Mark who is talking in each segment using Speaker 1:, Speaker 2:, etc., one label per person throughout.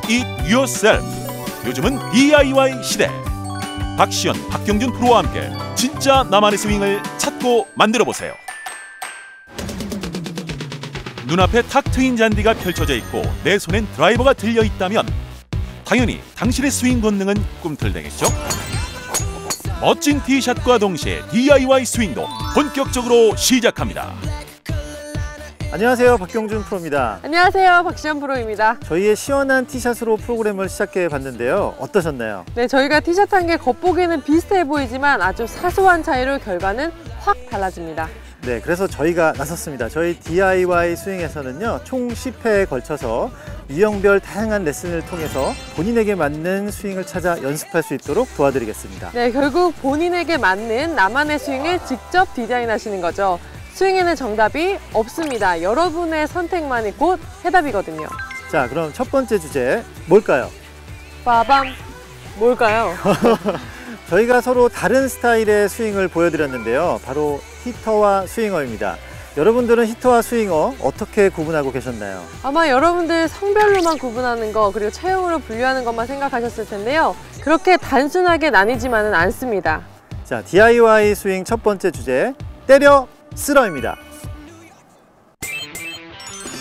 Speaker 1: It Yourself. 요즘은 DIY 시대. 박시연, 박경준 프로와 함께 진짜 나만의 스윙을 찾고 만들어보세요. 눈앞에 탁 트인 잔디가 펼쳐져 있고 내 손엔 드라이버가 들려있다면 당연히 당신의 스윙 본능은 꿈틀대겠죠? 멋진 티샷과 동시에 DIY 스윙도 본격적으로 시작합니다.
Speaker 2: 안녕하세요, 박경준 프로입니다.
Speaker 3: 안녕하세요, 박시연 프로입니다.
Speaker 2: 저희의 시원한 티샷으로 프로그램을 시작해 봤는데요. 어떠셨나요?
Speaker 3: 네, 저희가 티샷한 게 겉보기에는 비슷해 보이지만 아주 사소한 차이로 결과는 확 달라집니다.
Speaker 2: 네, 그래서 저희가 나섰습니다. 저희 DIY 스윙에서는요, 총 10회에 걸쳐서 유형별 다양한 레슨을 통해서 본인에게 맞는 스윙을 찾아 연습할 수 있도록 도와드리겠습니다.
Speaker 3: 네, 결국 본인에게 맞는 나만의 스윙을 직접 디자인하시는 거죠. 스윙에는 정답이 없습니다. 여러분의 선택만이 곧 해답이거든요.
Speaker 2: 자, 그럼 첫 번째 주제 뭘까요?
Speaker 3: 빠밤! 뭘까요?
Speaker 2: 저희가 서로 다른 스타일의 스윙을 보여드렸는데요. 바로 히터와 스윙어입니다. 여러분들은 히터와 스윙어 어떻게 구분하고 계셨나요?
Speaker 3: 아마 여러분들 성별로만 구분하는 거, 그리고 체형으로 분류하는 것만 생각하셨을 텐데요. 그렇게 단순하게 나뉘지만은 않습니다.
Speaker 2: 자, DIY 스윙 첫 번째 주제, 때려 쓸어입니다.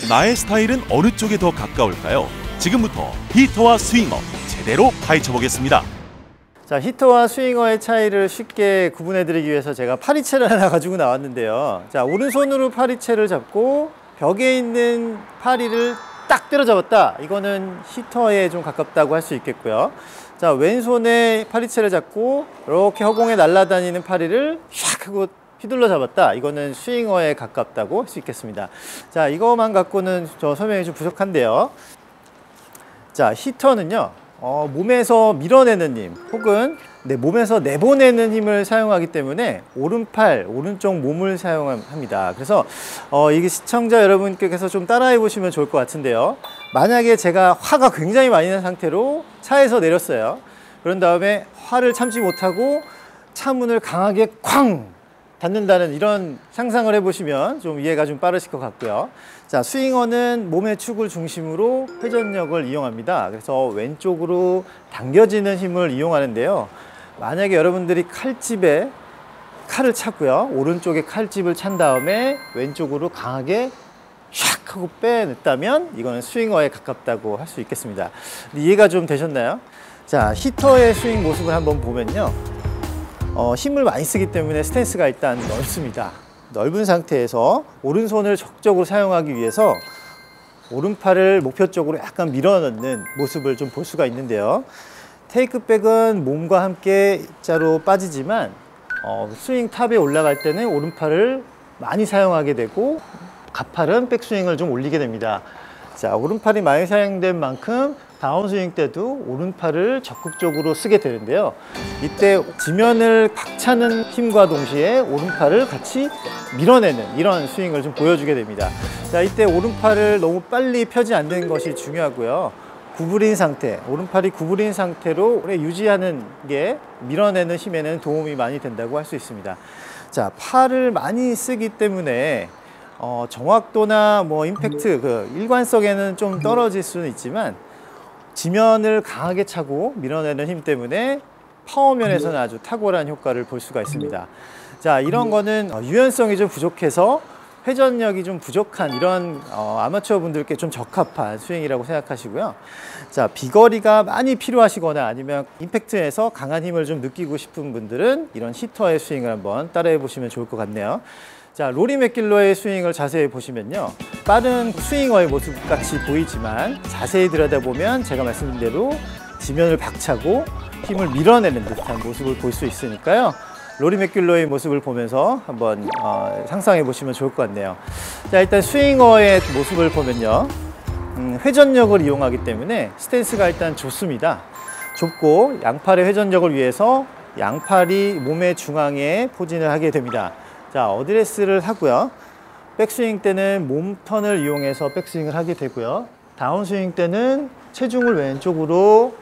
Speaker 1: 나의 스타일은 어느 쪽에 더 가까울까요? 지금부터 히터와 스윙어 제대로 파헤쳐 보겠습니다.
Speaker 2: 자, 히터와 스윙어의 차이를 쉽게 구분해드리기 위해서 제가 파리채를 하나 가지고 나왔는데요. 자, 오른손으로 파리채를 잡고 벽에 있는 파리를 딱 때려잡았다. 이거는 히터에 좀 가깝다고 할 수 있겠고요. 자, 왼손에 파리채를 잡고 이렇게 허공에 날아다니는 파리를 샥 하고 휘둘러 잡았다. 이거는 스윙어에 가깝다고 할 수 있겠습니다. 자, 이거만 갖고는 저 설명이 좀 부족한데요. 자, 히터는요, 몸에서 밀어내는 힘 혹은 내 몸에서 내보내는 힘을 사용하기 때문에 오른팔, 오른쪽 몸을 사용합니다. 그래서 이게 시청자 여러분께서 좀 따라해 보시면 좋을 것 같은데요. 만약에 제가 화가 굉장히 많이 난 상태로 차에서 내렸어요. 그런 다음에 화를 참지 못하고 차 문을 강하게 쾅! 닫는다는 이런 상상을 해보시면 좀 이해가 좀 빠르실 것 같고요. 자, 스윙어는 몸의 축을 중심으로 회전력을 이용합니다. 그래서 왼쪽으로 당겨지는 힘을 이용하는데요. 만약에 여러분들이 칼집에 칼을 차고요. 오른쪽에 칼집을 찬 다음에 왼쪽으로 강하게 샥 하고 빼냈다면 이거는 스윙어에 가깝다고 할 수 있겠습니다. 이해가 좀 되셨나요? 자, 히터의 스윙 모습을 한번 보면요. 힘을 많이 쓰기 때문에 스탠스가 일단 넓습니다. 넓은 상태에서 오른손을 적극적으로 사용하기 위해서 오른팔을 목표 쪽으로 약간 밀어넣는 모습을 좀 볼 수가 있는데요. 테이크백은 몸과 함께 입자로 빠지지만 스윙 탑에 올라갈 때는 오른팔을 많이 사용하게 되고 가팔은 백스윙을 좀 올리게 됩니다. 자, 오른팔이 많이 사용된 만큼 다운스윙 때도 오른팔을 적극적으로 쓰게 되는데요. 이때 지면을 박차는 힘과 동시에 오른팔을 같이 밀어내는 이런 스윙을 좀 보여주게 됩니다. 자, 이때 오른팔을 너무 빨리 펴지 않는 것이 중요하고요. 구부린 상태, 오른팔이 구부린 상태로 오래 유지하는 게 밀어내는 힘에는 도움이 많이 된다고 할 수 있습니다. 자, 팔을 많이 쓰기 때문에 정확도나 뭐 임팩트, 일관성에는 좀 떨어질 수는 있지만 지면을 강하게 차고 밀어내는 힘 때문에 파워 면에서는 아주 탁월한 효과를 볼 수가 있습니다. 자, 이런 거는 유연성이 좀 부족해서 회전력이 좀 부족한 이런 아마추어 분들께 좀 적합한 스윙이라고 생각하시고요. 자, 비거리가 많이 필요하시거나 아니면 임팩트에서 강한 힘을 좀 느끼고 싶은 분들은 이런 히터의 스윙을 한번 따라해 보시면 좋을 것 같네요. 자, 로리 맥길로의 스윙을 자세히 보시면요. 빠른 스윙어의 모습 같이 보이지만 자세히 들여다보면 제가 말씀드린 대로 지면을 박차고 힘을 밀어내는 듯한 모습을 볼 수 있으니까요. 로리 맥길로의 모습을 보면서 한번 상상해 보시면 좋을 것 같네요. 자, 일단 스윙어의 모습을 보면요. 회전력을 이용하기 때문에 스탠스가 일단 좋습니다. 좁고 양팔의 회전력을 위해서 양팔이 몸의 중앙에 포진을 하게 됩니다. 자, 어드레스를 하고요. 백스윙 때는 몸턴을 이용해서 백스윙을 하게 되고요. 다운스윙 때는 체중을 왼쪽으로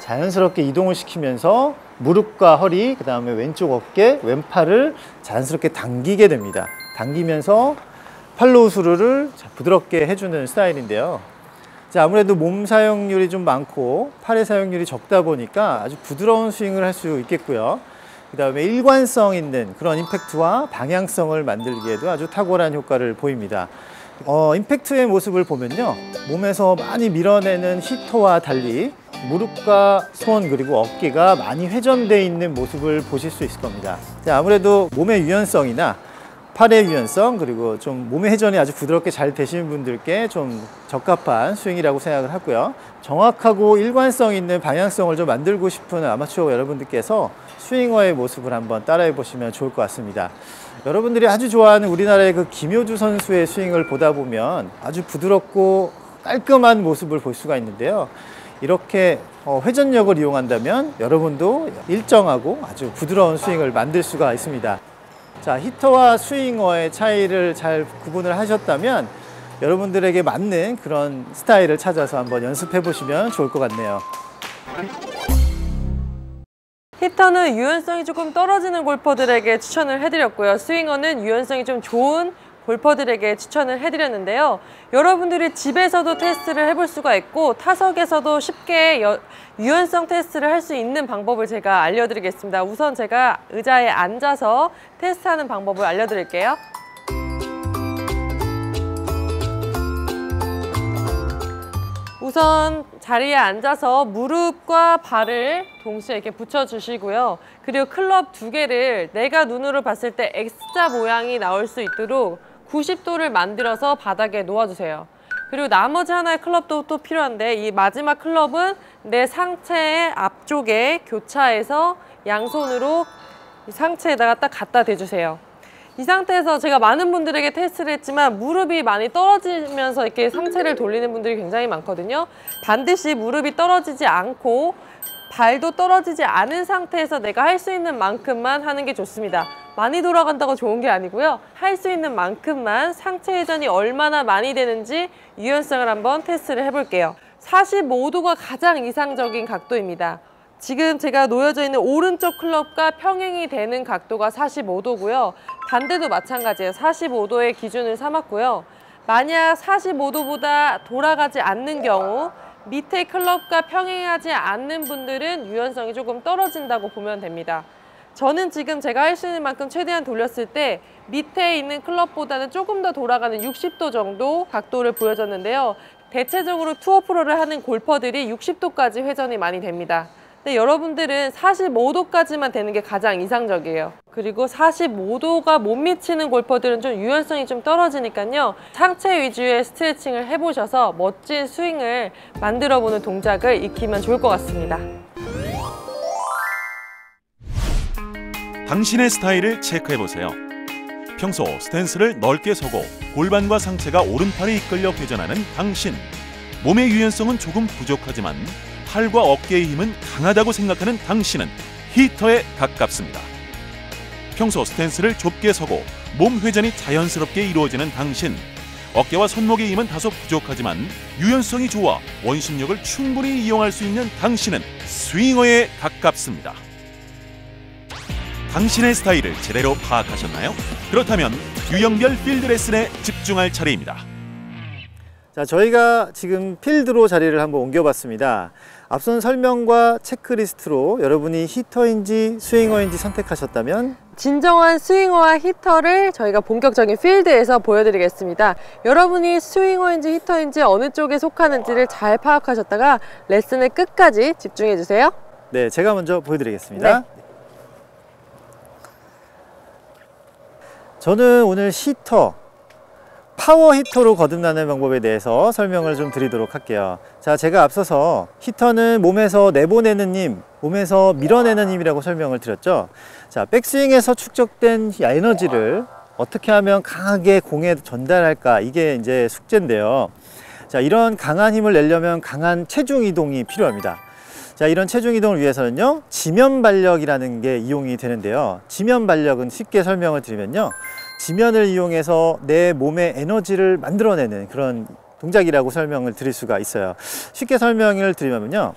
Speaker 2: 자연스럽게 이동을 시키면서 무릎과 허리, 그 다음에 왼쪽 어깨, 왼팔을 자연스럽게 당기게 됩니다. 당기면서 팔로우 스루를 부드럽게 해주는 스타일인데요. 자, 아무래도 몸 사용률이 좀 많고 팔의 사용률이 적다 보니까 아주 부드러운 스윙을 할 수 있겠고요. 그 다음에 일관성 있는 그런 임팩트와 방향성을 만들기에도 아주 탁월한 효과를 보입니다. 임팩트의 모습을 보면요, 몸에서 많이 밀어내는 히터와 달리 무릎과 손 그리고 어깨가 많이 회전되어 있는 모습을 보실 수 있을 겁니다. 자, 아무래도 몸의 유연성이나 팔의 유연성 그리고 좀 몸의 회전이 아주 부드럽게 잘 되시는 분들께 좀 적합한 스윙이라고 생각을 하고요. 정확하고 일관성 있는 방향성을 좀 만들고 싶은 아마추어 여러분들께서 스윙어의 모습을 한번 따라해 보시면 좋을 것 같습니다. 여러분들이 아주 좋아하는 우리나라의 그 김효주 선수의 스윙을 보다 보면 아주 부드럽고 깔끔한 모습을 볼 수가 있는데요. 이렇게 회전력을 이용한다면 여러분도 일정하고 아주 부드러운 스윙을 만들 수가 있습니다. 자, 히터와 스윙어의 차이를 잘 구분을 하셨다면 여러분들에게 맞는 그런 스타일을 찾아서 한번 연습해 보시면 좋을 것 같네요.
Speaker 3: 히터는 유연성이 조금 떨어지는 골퍼들에게 추천을 해드렸고요. 스윙어는 유연성이 좀 좋은 골퍼들에게 추천을 해드렸는데요. 여러분들이 집에서도 테스트를 해볼 수가 있고 타석에서도 쉽게 유연성 테스트를 할 수 있는 방법을 제가 알려드리겠습니다. 우선 제가 의자에 앉아서 테스트하는 방법을 알려드릴게요. 우선 자리에 앉아서 무릎과 발을 동시에 이렇게 붙여주시고요. 그리고 클럽 2개를 내가 눈으로 봤을 때 X자 모양이 나올 수 있도록 90도를 만들어서 바닥에 놓아주세요. 그리고 나머지 하나의 클럽도 또 필요한데 이 마지막 클럽은 내 상체의 앞쪽에 교차해서 양손으로 상체에다가 딱 갖다 대주세요. 이 상태에서 제가 많은 분들에게 테스트를 했지만 무릎이 많이 떨어지면서 이렇게 상체를 돌리는 분들이 굉장히 많거든요. 반드시 무릎이 떨어지지 않고 발도 떨어지지 않은 상태에서 내가 할 수 있는 만큼만 하는 게 좋습니다. 많이 돌아간다고 좋은 게 아니고요. 할 수 있는 만큼만 상체 회전이 얼마나 많이 되는지 유연성을 한번 테스트를 해볼게요. 45도가 가장 이상적인 각도입니다. 지금 제가 놓여져 있는 오른쪽 클럽과 평행이 되는 각도가 45도고요. 반대도 마찬가지예요. 45도의 기준을 삼았고요. 만약 45도보다 돌아가지 않는 경우 밑에 클럽과 평행하지 않는 분들은 유연성이 조금 떨어진다고 보면 됩니다. 저는 지금 제가 할 수 있는 만큼 최대한 돌렸을 때 밑에 있는 클럽보다는 조금 더 돌아가는 60도 정도 각도를 보여줬는데요. 대체적으로 투어 프로를 하는 골퍼들이 60도까지 회전이 많이 됩니다. 근데 여러분들은 45도까지만 되는 게 가장 이상적이에요. 그리고 45도가 못 미치는 골퍼들은 좀 유연성이 좀 떨어지니까요. 상체 위주의 스트레칭을 해보셔서 멋진 스윙을 만들어보는 동작을 익히면 좋을 것 같습니다.
Speaker 1: 당신의 스타일을 체크해보세요. 평소 스탠스를 넓게 서고 골반과 상체가 오른팔에 이끌려 회전하는 당신. 몸의 유연성은 조금 부족하지만 팔과 어깨의 힘은 강하다고 생각하는 당신은 히터에 가깝습니다. 평소 스탠스를 좁게 서고 몸 회전이 자연스럽게 이루어지는 당신. 어깨와 손목의 힘은 다소 부족하지만 유연성이 좋아 원심력을 충분히 이용할 수 있는 당신은 스윙어에 가깝습니다. 당신의 스타일을 제대로 파악하셨나요? 그렇다면 유형별 필드 레슨에 집중할 차례입니다.
Speaker 2: 자, 저희가 지금 필드로 자리를 한번 옮겨봤습니다. 앞선 설명과 체크리스트로 여러분이 히터인지 스윙어인지 선택하셨다면
Speaker 3: 진정한 스윙어와 히터를 저희가 본격적인 필드에서 보여드리겠습니다. 여러분이 스윙어인지 히터인지 어느 쪽에 속하는지를 잘 파악하셨다가 레슨의 끝까지 집중해주세요.
Speaker 2: 네, 제가 먼저 보여드리겠습니다.
Speaker 3: 네.
Speaker 2: 저는 오늘 히터, 파워 히터로 거듭나는 방법에 대해서 설명을 좀 드리도록 할게요. 자, 제가 앞서서 히터는 몸에서 내보내는 힘, 몸에서 밀어내는 힘이라고 설명을 드렸죠. 자, 백스윙에서 축적된 에너지를 어떻게 하면 강하게 공에 전달할까, 이게 이제 숙제인데요. 자, 이런 강한 힘을 내려면 강한 체중 이동이 필요합니다. 자, 이런 체중 이동을 위해서는요, 지면 발력이라는 게 이용이 되는데요. 지면 발력은 쉽게 설명을 드리면요, 지면을 이용해서 내 몸의 에너지를 만들어내는 그런 동작이라고 설명을 드릴 수가 있어요. 쉽게 설명을 드리면요,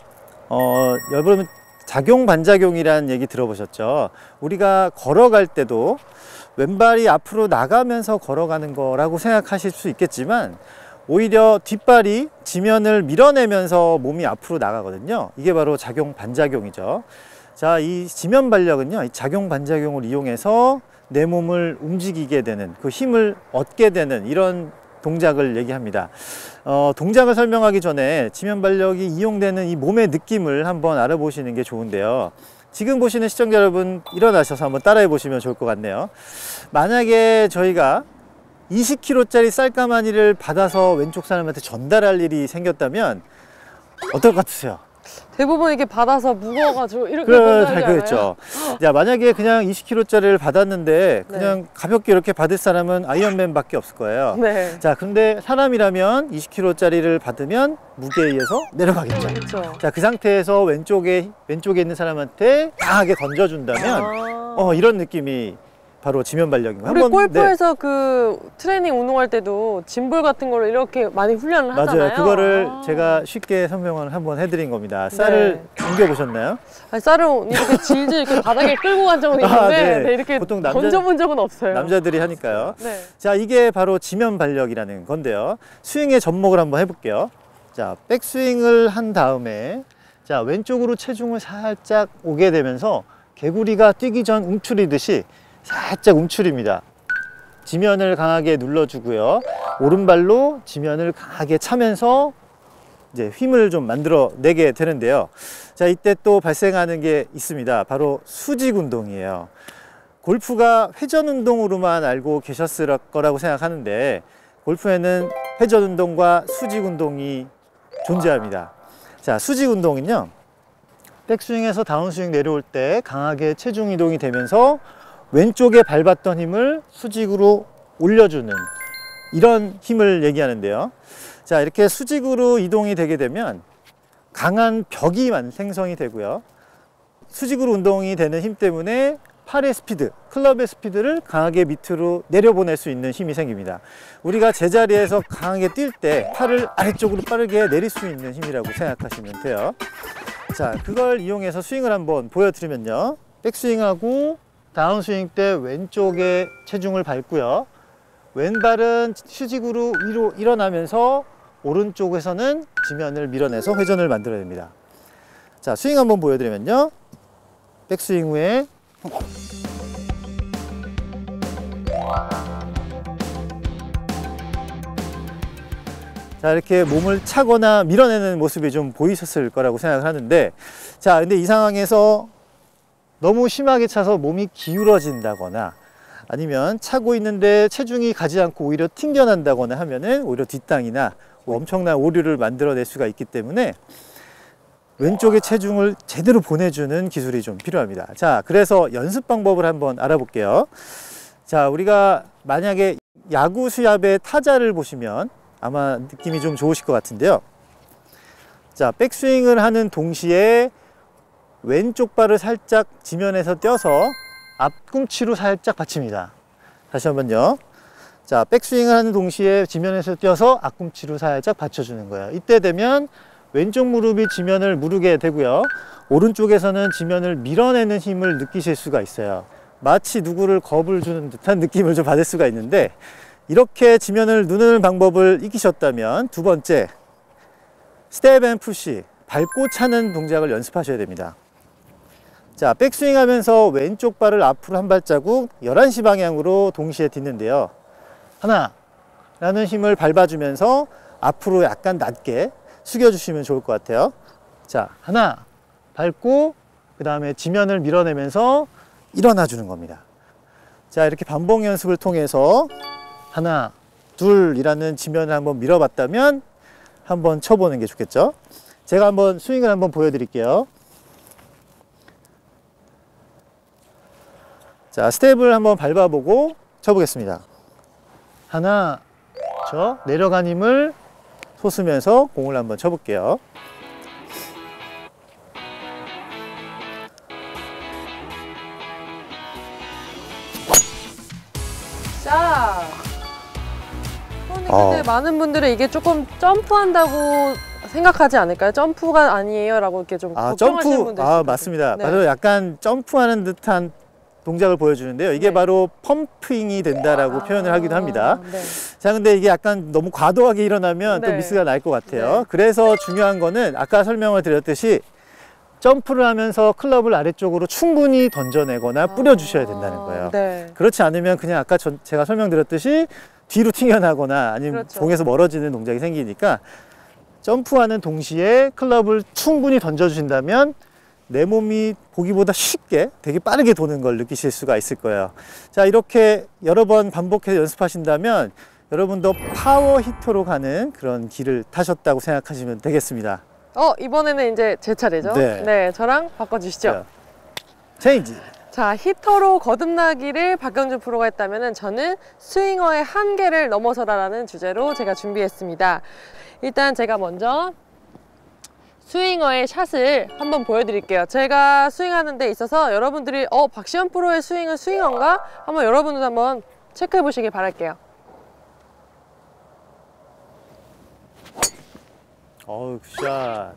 Speaker 2: 여러분 작용 반작용이라는 얘기 들어보셨죠? 우리가 걸어갈 때도 왼발이 앞으로 나가면서 걸어가는 거라고 생각하실 수 있겠지만 오히려 뒷발이 지면을 밀어내면서 몸이 앞으로 나가거든요. 이게 바로 작용 반작용이죠. 자, 이 지면 반력은요, 이 작용 반작용을 이용해서 내 몸을 움직이게 되는, 그 힘을 얻게 되는 이런 동작을 얘기합니다. 동작을 설명하기 전에 지면 반력이 이용되는 이 몸의 느낌을 한번 알아보시는 게 좋은데요. 지금 보시는 시청자 여러분, 일어나셔서 한번 따라해 보시면 좋을 것 같네요. 만약에 저희가 20kg짜리 쌀가마니를 받아서 왼쪽 사람한테 전달할 일이 생겼다면 어떨 것 같으세요?
Speaker 3: 대부분 이렇게 받아서 무거워가지고 이렇게 건드리잖아요.
Speaker 2: 그렇죠. 자, 만약에 그냥 20kg짜리를 받았는데 그냥 가볍게 이렇게 받을 사람은 아이언맨밖에 없을 거예요.
Speaker 3: 네.
Speaker 2: 자, 그런데 사람이라면 20kg짜리를 받으면 무게에 의해서 내려가겠죠.
Speaker 3: 그렇죠.
Speaker 2: 자, 그 상태에서 왼쪽에 있는 사람한테 강하게 던져준다면 이런 느낌이 바로 지면 반력인 거예요.
Speaker 3: 우리 골프에서 그 트레이닝 운동할 때도 짐볼 같은 걸로 이렇게 많이 훈련을 하잖아요.
Speaker 2: 맞아요. 그거를 제가 쉽게 설명을 한번 해드린 겁니다. 쌀을 옮겨보셨나요?
Speaker 3: 아니, 쌀을 이렇게 질질 이렇게 바닥에 끌고 간 적은 있는데 네, 이렇게 보통 던져본 적은 없어요.
Speaker 2: 남자들이 하니까요.
Speaker 3: 네.
Speaker 2: 자, 이게 바로 지면 반력이라는 건데요. 스윙의 접목을 한번 해볼게요. 자, 백스윙을 한 다음에 자, 왼쪽으로 체중을 살짝 오게 되면서 개구리가 뛰기 전 움츠리듯이 살짝 움츠립니다. 지면을 강하게 눌러주고요. 오른발로 지면을 강하게 차면서 이제 힘을 좀 만들어 내게 되는데요. 자, 이때 또 발생하는 게 있습니다. 바로 수직 운동이에요. 골프가 회전 운동으로만 알고 계셨을 거라고 생각하는데 골프에는 회전 운동과 수직 운동이 존재합니다. 자, 수직 운동은요, 백스윙에서 다운스윙 내려올 때 강하게 체중 이동이 되면서 왼쪽에 밟았던 힘을 수직으로 올려주는 이런 힘을 얘기하는데요. 자, 이렇게 수직으로 이동이 되게 되면 강한 벽이 생성이 되고요. 수직으로 운동이 되는 힘 때문에 팔의 스피드, 클럽의 스피드를 강하게 밑으로 내려보낼 수 있는 힘이 생깁니다. 우리가 제자리에서 강하게 뛸 때 팔을 아래쪽으로 빠르게 내릴 수 있는 힘이라고 생각하시면 돼요. 자, 그걸 이용해서 스윙을 한번 보여드리면요. 백스윙하고 다운스윙 때 왼쪽에 체중을 밟고요. 왼발은 수직으로 위로 일어나면서 오른쪽에서는 지면을 밀어내서 회전을 만들어냅니다. 자, 스윙 한번 보여드리면요. 백스윙 후에 자, 이렇게 몸을 차거나 밀어내는 모습이 좀 보이셨을 거라고 생각을 하는데, 자, 근데 이 상황에서 너무 심하게 차서 몸이 기울어진다거나 아니면 차고 있는데 체중이 가지 않고 오히려 튕겨난다거나 하면은 오히려 뒷땅이나 엄청난 오류를 만들어낼 수가 있기 때문에 왼쪽에 체중을 제대로 보내주는 기술이 좀 필요합니다. 자, 그래서 연습 방법을 한번 알아볼게요. 자, 우리가 만약에 야구 시합의 타자를 보시면 아마 느낌이 좀 좋으실 것 같은데요. 자, 백스윙을 하는 동시에 왼쪽 발을 살짝 지면에서 떼어서 앞꿈치로 살짝 받칩니다. 다시 한번요. 자, 백스윙을 하는 동시에 지면에서 떼어서 앞꿈치로 살짝 받쳐주는 거예요. 이때 되면 왼쪽 무릎이 지면을 무르게 되고요. 오른쪽에서는 지면을 밀어내는 힘을 느끼실 수가 있어요. 마치 누구를 겁을 주는 듯한 느낌을 좀 받을 수가 있는데, 이렇게 지면을 누르는 방법을 익히셨다면 두 번째, 스텝 앤 푸시, 밟고 차는 동작을 연습하셔야 됩니다. 자, 백스윙 하면서 왼쪽 발을 앞으로 한 발자국 11시 방향으로 동시에 딛는데요. 하나 라는 힘을 밟아주면서 앞으로 약간 낮게 숙여주시면 좋을 것 같아요. 자, 하나 밟고 그 다음에 지면을 밀어내면서 일어나 주는 겁니다. 자, 이렇게 반복 연습을 통해서 하나, 둘이라는 지면을 한번 밀어봤다면 한번 쳐보는 게 좋겠죠. 제가 한번 스윙을 한번 보여드릴게요. 자, 스텝을 한번 밟아보고 쳐보겠습니다. 하나, 내려간 힘을 솟으면서 공을 한번 쳐볼게요.
Speaker 3: 자, 근데 많은 분들은 이게 조금 점프한다고 생각하지 않을까요? 점프가 아니에요 라고 이렇게 좀 걱정하시는 분들 있어요.
Speaker 2: 맞습니다.
Speaker 3: 네.
Speaker 2: 바로 약간 점프하는 듯한 동작을 보여주는데요. 이게
Speaker 3: 네.
Speaker 2: 바로 펌핑이 된다라고 표현을 하기도 합니다.
Speaker 3: 네.
Speaker 2: 자, 근데 이게 약간 너무 과도하게 일어나면 또
Speaker 3: 네.
Speaker 2: 미스가 날 것 같아요.
Speaker 3: 네.
Speaker 2: 그래서 중요한 거는 아까 설명을 드렸듯이 점프를 하면서 클럽을 아래쪽으로 충분히 던져내거나 뿌려주셔야 된다는 거예요.
Speaker 3: 네.
Speaker 2: 그렇지 않으면 그냥 아까 제가 설명드렸듯이 뒤로 튕겨나거나 아니면
Speaker 3: 그렇죠.
Speaker 2: 공에서 멀어지는 동작이 생기니까 점프하는 동시에 클럽을 충분히 던져주신다면 내 몸이 보기보다 쉽게 되게 빠르게 도는 걸 느끼실 수가 있을 거예요. 자, 이렇게 여러 번 반복해서 연습하신다면 여러분도 파워 히터로 가는 그런 길을 타셨다고 생각하시면 되겠습니다.
Speaker 3: 이번에는 이제 제 차례죠?
Speaker 2: 네.
Speaker 3: 저랑 바꿔주시죠.
Speaker 2: 자, 체인지.
Speaker 3: 자, 히터로 거듭나기를 박경준 프로가 했다면 저는 스윙어의 한계를 넘어서라라는 주제로 제가 준비했습니다. 일단 제가 먼저 스윙어의 샷을 한번 보여드릴게요. 제가 스윙하는 데 있어서 여러분들이 박시현 프로의 스윙은 스윙어인가? 한번 여러분들도 한번 체크해 보시길 바랄게요.
Speaker 2: 어우, 굿샷.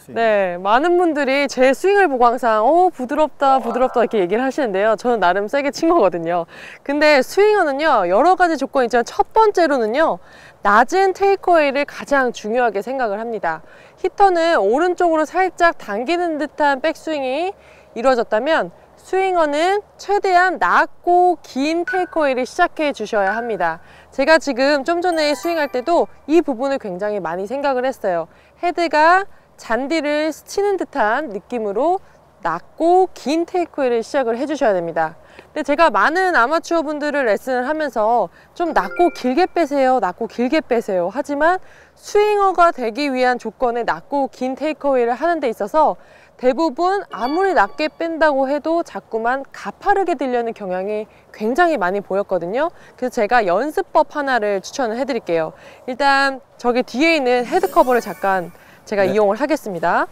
Speaker 3: 네, 많은 분들이 제 스윙을 보고 항상 부드럽다 부드럽다 이렇게 얘기를 하시는데요. 저는 나름 세게 친 거거든요. 근데 스윙어는요, 여러 가지 조건이 있지만 첫 번째로는요, 낮은 테이크어웨이를 가장 중요하게 생각을 합니다. 히터는 오른쪽으로 살짝 당기는 듯한 백스윙이 이루어졌다면 스윙어는 최대한 낮고 긴 테이크어웨이를 시작해 주셔야 합니다. 제가 지금 좀 전에 스윙할 때도 이 부분을 굉장히 많이 생각을 했어요. 헤드가 잔디를 스치는 듯한 느낌으로 낮고 긴 테이크어웨이를 시작을 해주셔야 됩니다. 근데 제가 많은 아마추어 분들을 레슨을 하면서 좀 낮고 길게 빼세요, 낮고 길게 빼세요 하지만 스윙어가 되기 위한 조건의 낮고 긴 테이크어웨이를 하는 데 있어서 대부분 아무리 낮게 뺀다고 해도 자꾸만 가파르게 들려는 경향이 굉장히 많이 보였거든요. 그래서 제가 연습법 하나를 추천을 해드릴게요. 일단 저기 뒤에 있는 헤드 커버를 잠깐 제가 이용을 하겠습니다.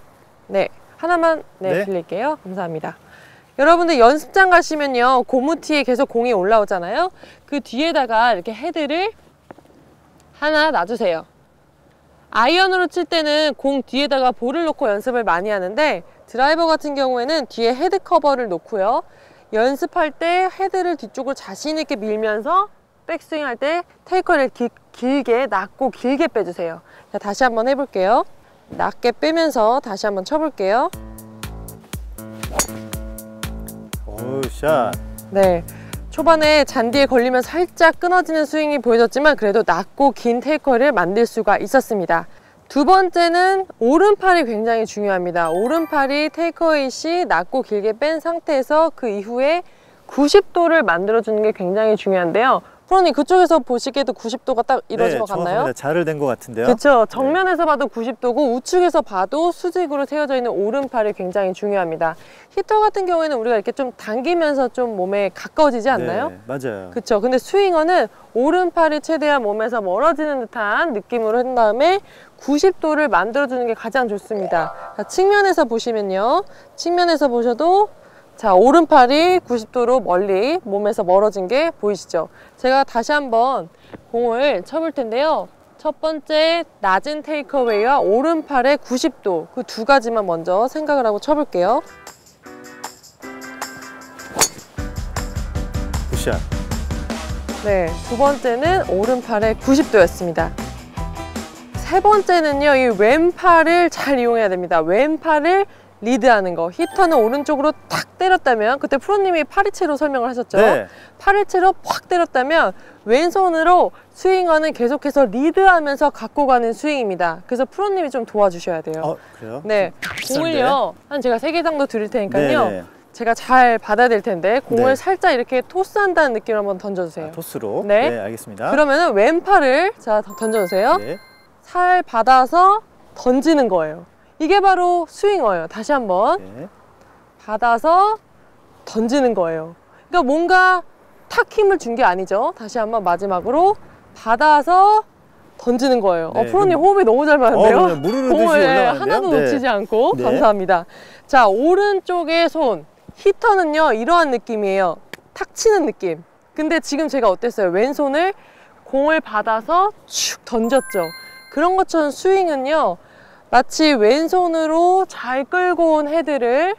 Speaker 3: 네, 하나만 빌릴게요. 감사합니다. 여러분들 연습장 가시면요, 고무티에 계속 공이 올라오잖아요. 그 뒤에다가 이렇게 헤드를 하나 놔주세요. 아이언으로 칠 때는 공 뒤에다가 볼을 놓고 연습을 많이 하는데 드라이버 같은 경우에는 뒤에 헤드 커버를 놓고요, 연습할 때 헤드를 뒤쪽으로 자신 있게 밀면서 백스윙 할 때 테이크를 길게 낮고 길게 빼주세요. 자, 다시 한번 해볼게요. 낮게 빼면서 다시 한번 쳐볼게요.
Speaker 2: 어우, 샷.
Speaker 3: 네, 초반에 잔디에 걸리면 살짝 끊어지는 스윙이 보여졌지만 그래도 낮고 긴 테이크어를 만들 수가 있었습니다. 두 번째는 오른팔이 굉장히 중요합니다. 오른팔이 테이크어웨이 시 낮고 길게 뺀 상태에서 그 이후에 90도를 만들어주는 게 굉장히 중요한데요. 프로님, 그쪽에서 보시기에도 90도가 딱 이루어진 것 같나요?
Speaker 2: 정확합니다. 잘 된 것 같은데요.
Speaker 3: 그렇죠. 정면에서 봐도 90도고 우측에서 봐도 수직으로 세워져 있는 오른팔이 굉장히 중요합니다. 히터 같은 경우에는 우리가 이렇게 좀 당기면서 좀 몸에 가까워지지 않나요?
Speaker 2: 네, 맞아요.
Speaker 3: 그렇죠. 근데 스윙어는 오른팔이 최대한 몸에서 멀어지는 듯한 느낌으로 한 다음에 90도를 만들어주는 게 가장 좋습니다. 자, 측면에서 보시면요. 측면에서 보셔도 자, 오른팔이 90도로 멀리 몸에서 멀어진 게 보이시죠? 제가 다시 한번 공을 쳐볼 텐데요. 첫 번째 낮은 테이크어웨이와 오른팔의 90도, 그 두 가지만 먼저 생각을 하고 쳐볼게요.
Speaker 2: 굿샷.
Speaker 3: 네, 두 번째는 오른팔의 90도였습니다. 세 번째는요, 이 왼팔을 잘 이용해야 됩니다. 왼팔을 리드하는 거. 히터는 오른쪽으로 탁 때렸다면, 그때 프로님이 파리채로 설명을 하셨죠?
Speaker 2: 네.
Speaker 3: 파리채로 팍 때렸다면 왼손으로 스윙어는 계속해서 리드하면서 갖고 가는 스윙입니다. 그래서 프로님이 좀 도와주셔야 돼요.
Speaker 2: 그래요?
Speaker 3: 네, 공을요, 한 제가 3개 정도 드릴 테니까요.
Speaker 2: 네.
Speaker 3: 제가 잘 받아야 될 텐데 공을
Speaker 2: 네.
Speaker 3: 살짝 이렇게 토스한다는 느낌으로 한번 던져주세요.
Speaker 2: 토스로.
Speaker 3: 네.
Speaker 2: 네, 알겠습니다.
Speaker 3: 그러면은 왼팔을 자 던져주세요.
Speaker 2: 네.
Speaker 3: 살 받아서 던지는 거예요. 이게 바로 스윙어예요. 다시 한번
Speaker 2: 네.
Speaker 3: 받아서 던지는 거예요. 그러니까 뭔가 탁 힘을 준 게 아니죠. 다시 한번 마지막으로 받아서 던지는 거예요.
Speaker 2: 네,
Speaker 3: 프로님 호흡이 너무 잘 맞는데요.
Speaker 2: 무르르 듯이
Speaker 3: 공을
Speaker 2: 올라가는데요.
Speaker 3: 하나도
Speaker 2: 네.
Speaker 3: 놓치지 않고
Speaker 2: 네.
Speaker 3: 감사합니다. 자, 오른쪽의 손 히터는요, 이러한 느낌이에요. 탁 치는 느낌. 근데 지금 제가 어땠어요? 왼손을 공을 받아서 축 던졌죠. 그런 것처럼 스윙은요, 마치 왼손으로 잘 끌고 온 헤드를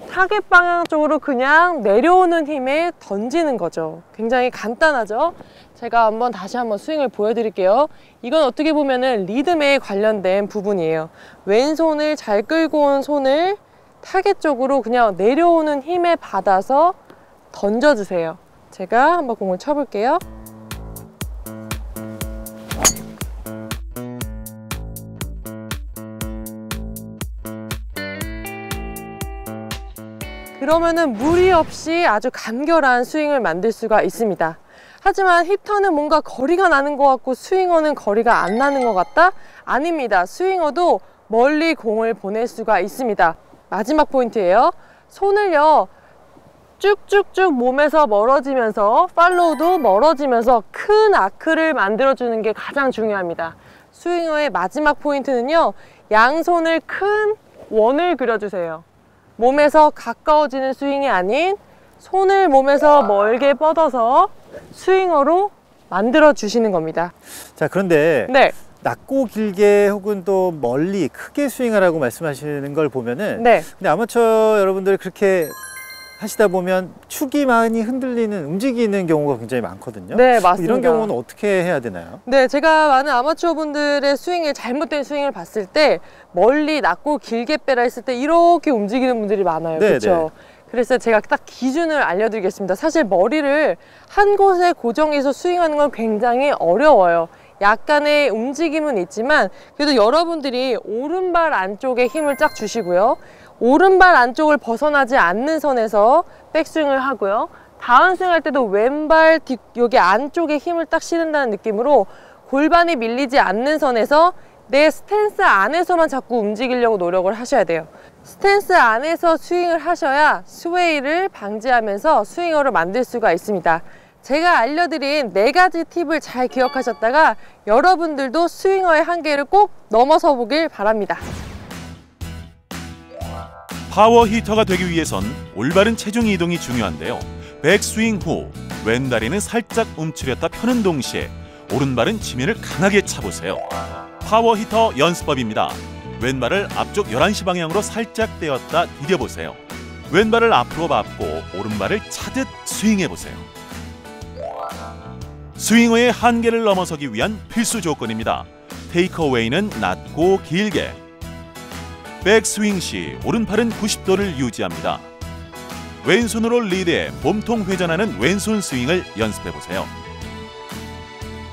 Speaker 3: 타겟 방향 쪽으로 그냥 내려오는 힘에 던지는 거죠. 굉장히 간단하죠? 제가 다시 한번 스윙을 보여드릴게요. 이건 어떻게 보면은 리듬에 관련된 부분이에요. 왼손을 잘 끌고 온 손을 타겟 쪽으로 그냥 내려오는 힘에 받아서 던져주세요. 제가 한번 공을 쳐볼게요. 그러면은 무리 없이 아주 간결한 스윙을 만들 수가 있습니다. 하지만 히터는 뭔가 거리가 나는 것 같고 스윙어는 거리가 안 나는 것 같다? 아닙니다. 스윙어도 멀리 공을 보낼 수가 있습니다. 마지막 포인트예요. 손을요 쭉쭉쭉 몸에서 멀어지면서 팔로우도 멀어지면서 큰 아크를 만들어주는 게 가장 중요합니다. 스윙어의 마지막 포인트는요, 양손을 큰 원을 그려주세요. 몸에서 가까워지는 스윙이 아닌 손을 몸에서 멀게 뻗어서 스윙어로 만들어 주시는 겁니다.
Speaker 2: 자, 그런데
Speaker 3: 네.
Speaker 2: 낮고 길게 혹은 또 멀리 크게 스윙하라고 말씀하시는 걸 보면은
Speaker 3: 네.
Speaker 2: 근데 아마추어 여러분들이 그렇게 하시다 보면 축이 많이 흔들리는, 움직이는 경우가 굉장히 많거든요.
Speaker 3: 네, 맞습니다.
Speaker 2: 이런 경우는 어떻게 해야 되나요?
Speaker 3: 네, 제가 많은 아마추어 분들의 스윙을, 잘못된 스윙을 봤을 때 멀리 낮고 길게 빼라 했을 때 이렇게 움직이는 분들이 많아요.
Speaker 2: 네,
Speaker 3: 그렇죠? 그래서 제가 딱 기준을 알려드리겠습니다. 사실 머리를 한 곳에 고정해서 스윙하는 건 굉장히 어려워요. 약간의 움직임은 있지만 그래도 여러분들이 오른발 안쪽에 힘을 쫙 주시고요. 오른발 안쪽을 벗어나지 않는 선에서 백스윙을 하고요. 다운스윙 할 때도 왼발 여기 안쪽에 힘을 딱 실은다는 느낌으로 골반이 밀리지 않는 선에서 내 스탠스 안에서만 자꾸 움직이려고 노력을 하셔야 돼요. 스탠스 안에서 스윙을 하셔야 스웨이를 방지하면서 스윙어를 만들 수가 있습니다. 제가 알려드린 4가지 팁을 잘 기억하셨다가 여러분들도 스윙어의 한계를 꼭 넘어서 보길 바랍니다.
Speaker 1: 파워 히터가 되기 위해선 올바른 체중 이동이 중요한데요. 백스윙 후 왼다리는 살짝 움츠렸다 펴는 동시에 오른발은 지면을 강하게 차보세요. 파워 히터 연습법입니다. 왼발을 앞쪽 11시 방향으로 살짝 떼었다 디뎌보세요. 왼발을 앞으로 밟고 오른발을 차듯 스윙해보세요. 스윙어의 한계를 넘어서기 위한 필수 조건입니다. 테이크어웨이는 낮고 길게. 백스윙 시 오른팔은 90도를 유지합니다. 왼손으로 리드해 몸통 회전하는 왼손 스윙을 연습해보세요.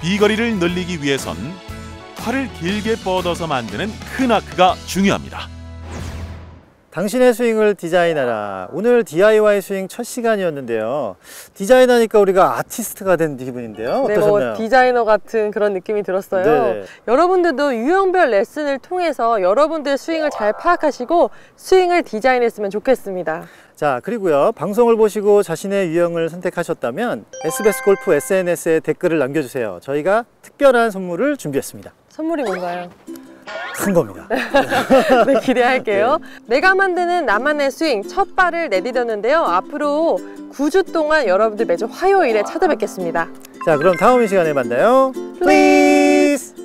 Speaker 1: 비거리를 늘리기 위해선 팔을 길게 뻗어서 만드는 큰 아크가 중요합니다.
Speaker 2: 당신의 스윙을 디자인하라. 오늘 DIY 스윙 첫 시간이었는데요. 디자인하니까 우리가 아티스트가 된 기분인데요.
Speaker 3: 네,
Speaker 2: 어떠셨나요?
Speaker 3: 디자이너 같은 그런 느낌이 들었어요.
Speaker 2: 네.
Speaker 3: 여러분들도 유형별 레슨을 통해서 여러분들의 스윙을 잘 파악하시고 스윙을 디자인했으면 좋겠습니다.
Speaker 2: 자, 그리고요, 방송을 보시고 자신의 유형을 선택하셨다면 SBS 골프 SNS에 댓글을 남겨주세요. 저희가 특별한 선물을 준비했습니다.
Speaker 3: 선물이 뭔가요?
Speaker 2: 큰 겁니다.
Speaker 3: 네, 기대할게요. 내가 만드는 나만의 스윙 첫 발을 내디뎠는데요. 앞으로 9주 동안 여러분들 매주 화요일에 찾아뵙겠습니다.
Speaker 2: 자, 그럼 다음 이 시간에 만나요. Please!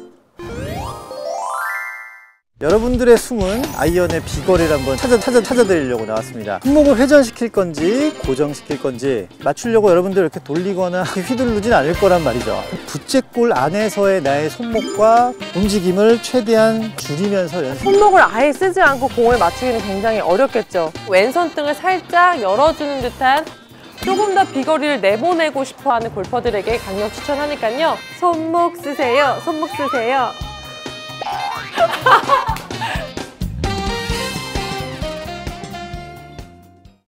Speaker 2: 여러분들의 숨은 아이언의 비거리를 한번 찾아드리려고 나왔습니다. 손목을 회전시킬 건지 고정시킬 건지 맞추려고 여러분들 이렇게 돌리거나 휘두르진 않을 거란 말이죠. 부채꼴 안에서의 나의 손목과 움직임을 최대한 줄이면서 연습.
Speaker 3: 손목을 아예 쓰지 않고 공을 맞추기는 굉장히 어렵겠죠. 왼손등을 살짝 열어주는 듯한 조금 더 비거리를 내보내고 싶어하는 골퍼들에게 강력 추천하니까요. 손목 쓰세요. 손목 쓰세요.